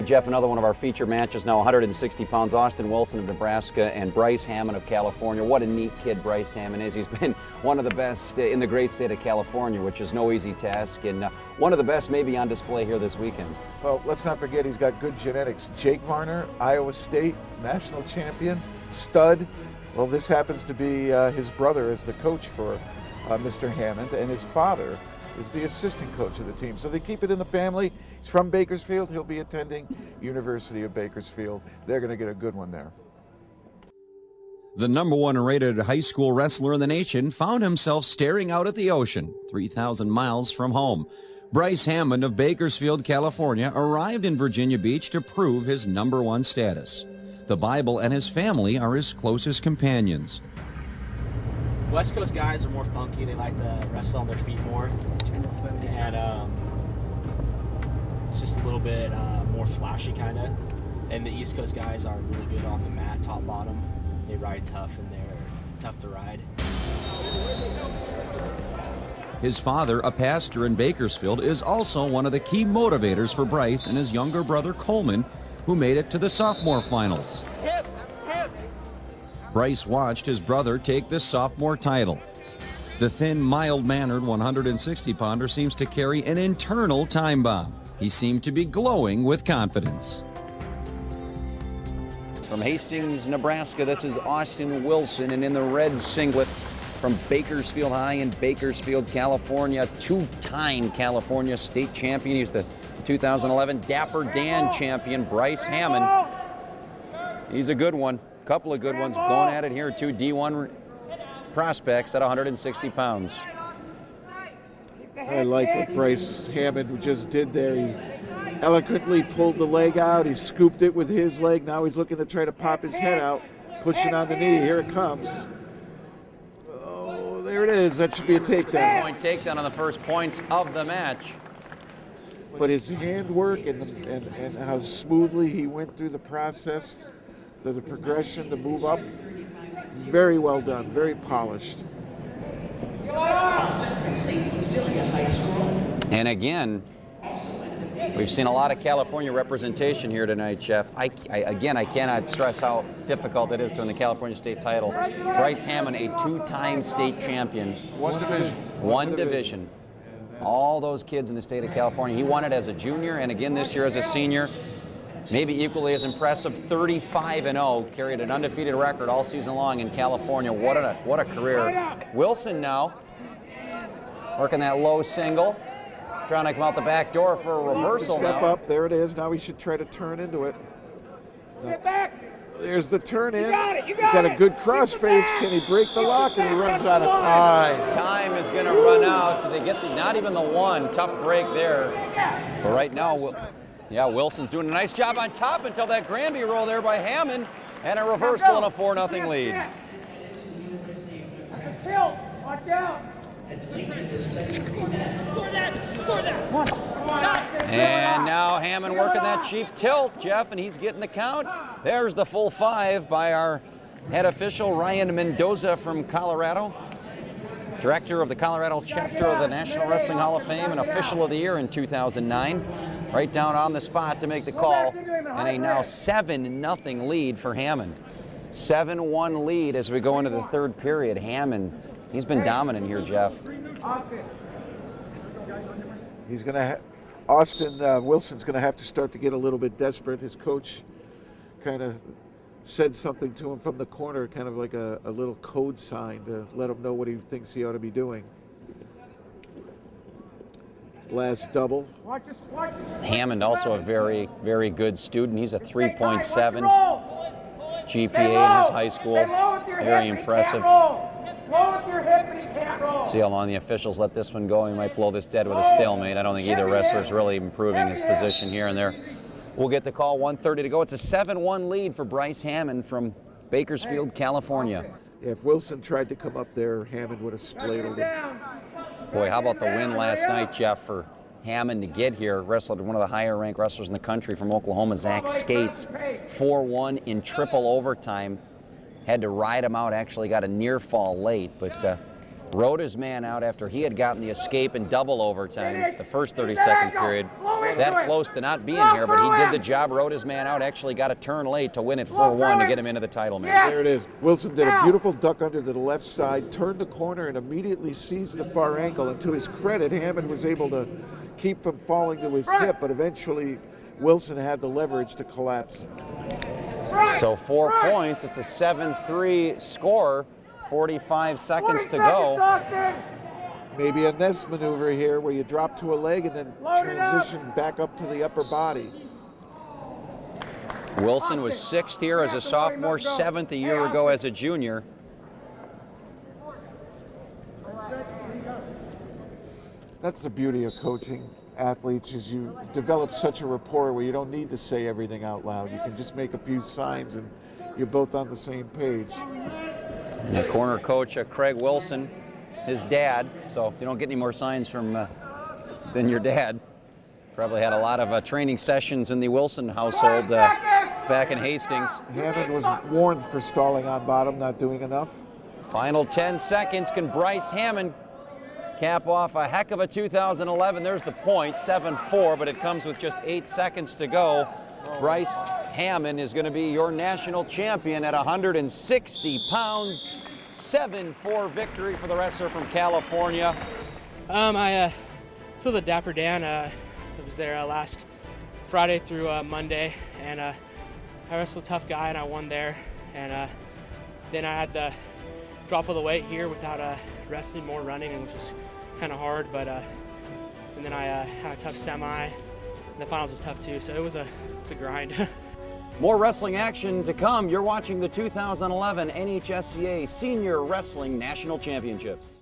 Jeff, another one of our feature matches now, 160 pounds, Austin Wilson of Nebraska and Bryce Hammond of California. What a neat kid Bryce Hammond is. He's been one of the best in the great state of California, which is no easy task, and one of the best maybe on display here this weekend. Well, let's not forget he's got good genetics. Jake Varner, Iowa State, national champion, stud. Well, this happens to be his brother as the coach for Mr. Hammond, and his father is the assistant coach of the team. So they keep it in the family. He's from Bakersfield. He'll be attending University of Bakersfield. They're going to get a good one there. The #1 rated high school wrestler in the nation found himself staring out at the ocean, 3,000 miles from home. Bryce Hammond of Bakersfield, California, arrived in Virginia Beach to prove his #1 status. The Bible and his family are his closest companions. West Coast guys are more funky. They like to wrestle on their feet more. And it's just a little bit more flashy kind of. And the East Coast guys are really good on the mat, top, bottom. They ride tough and they're tough to ride. His father, a pastor in Bakersfield, is also one of the key motivators for Bryce and his younger brother Coleman, who made it to the sophomore finals. Hip, hip. Bryce watched his brother take the sophomore title. The thin, mild-mannered 160-pounder seems to carry an internal time bomb. He seemed to be glowing with confidence. From Hastings, Nebraska, this is Austin Wilson, and in the red singlet from Bakersfield High in Bakersfield, California, two-time California state champion. He's the 2011 Dapper Dan champion, Bryce Hammond. He's a good one. Couple of good ones going at it here, two D1 prospects at 160 pounds. I like what Bryce Hammond just did there. He eloquently pulled the leg out. He scooped it with his leg. Now he's looking to try to pop his head out, pushing on the knee. Here it comes. Oh, there it is. That should be a takedown. Point takedown on the first points of the match. But his handwork and how smoothly he went through the process, the progression, the move up, very well done, very polished. And again, we've seen a lot of California representation here tonight, Jeff. I cannot stress how difficult it is to win the California state title. Bryce Hammond, a two-time state champion. One division. All those kids in the state of California. He won it as a junior, and again this year as a senior. Maybe equally as impressive, 35-0, carried an undefeated record all season long in California. What a career. Wilson now, working that low single, trying to come out the back door for a reversal now. Step up, there it is. Now he should try to turn into it. Sit back. There's the turn in. You got a good crossface. Can he break the lock? And he runs out of time. Time is going to run out. They get not even the one. Tough break there. But right now, yeah, Wilson's doing a nice job on top until that Granby roll there by Hammond, and a reversal and a 4-0 lead. Tilt. Watch out. Score that. And now Hammond working that cheap tilt, Jeff, and he's getting the count. There's the full 5 by our head official, Ryan Mendoza from Colorado. Director of the Colorado chapter of the National Wrestling Hall of Fame and official of the year in 2009. Right down on the spot to make the call, and a now 7-0 lead for Hammond. 7-1 lead as we go into the third period. Hammond, he's been dominant here, Jeff. He's going to Austin Wilson's going to have to start to get a little bit desperate. His coach kind of said something to him from the corner, kind of like a little code sign to let him know what he thinks he ought to be doing. Last double. Hammond also a very, very good student. He's a 3.7 GPA in his high school. Very impressive. See how long the officials let this one go. He might blow this dead with a stalemate. I don't think either wrestler is really improving his position here and there. We'll get the call, 1:30 to go. It's a 7-1 lead for Bryce Hammond from Bakersfield, California. Yeah, if Wilson tried to come up there, Hammond would have splayed him. Boy, how about the win last night, Jeff, for Hammond to get here. Wrestled one of the higher ranked wrestlers in the country from Oklahoma, Zach Skates. 4-1 in triple overtime. Had to ride him out, actually got a near fall late, but rode his man out after he had gotten the escape in double overtime, the first 32nd period. That close to not being here, but he did the job, rode his man out, actually got a turn late to win it 4-1 to get him into the title match. There it is. Wilson did a beautiful duck under to the left side, turned the corner, and immediately seized the far ankle. And to his credit, Hammond was able to keep from falling to his hip, but eventually Wilson had the leverage to collapse him. So 4 points, it's a 7-3 score, 45 seconds to go. Maybe a nest maneuver here where you drop to a leg and then transition back up to the upper body. Wilson was 6th here as a sophomore, 7th a year ago as a junior. That's the beauty of coaching athletes, is you develop such a rapport where you don't need to say everything out loud. You can just make a few signs and you're both on the same page. The corner coach, Craig Wilson, his dad, so you don't get any more signs from than your dad. Probably had a lot of training sessions in the Wilson household back in Hastings. Hammond was warned for stalling on bottom, not doing enough. Final 10 seconds. Can Bryce Hammond cap off a heck of a 2011? There's the point, 7-4, but it comes with just 8 seconds to go. Bryce Hammond is going to be your national champion at 160 pounds. 7-4 victory for the wrestler from California. I feel the Dapper Dan. I was there last Friday through Monday, and I wrestled a tough guy, and I won there. And then I had the drop of the weight here without wrestling, more running, which is kind of hard. But and then I had a tough semi. And the finals was tough too, so it's a grind. More wrestling action to come. You're watching the 2011 NHSCA Senior Wrestling National Championships.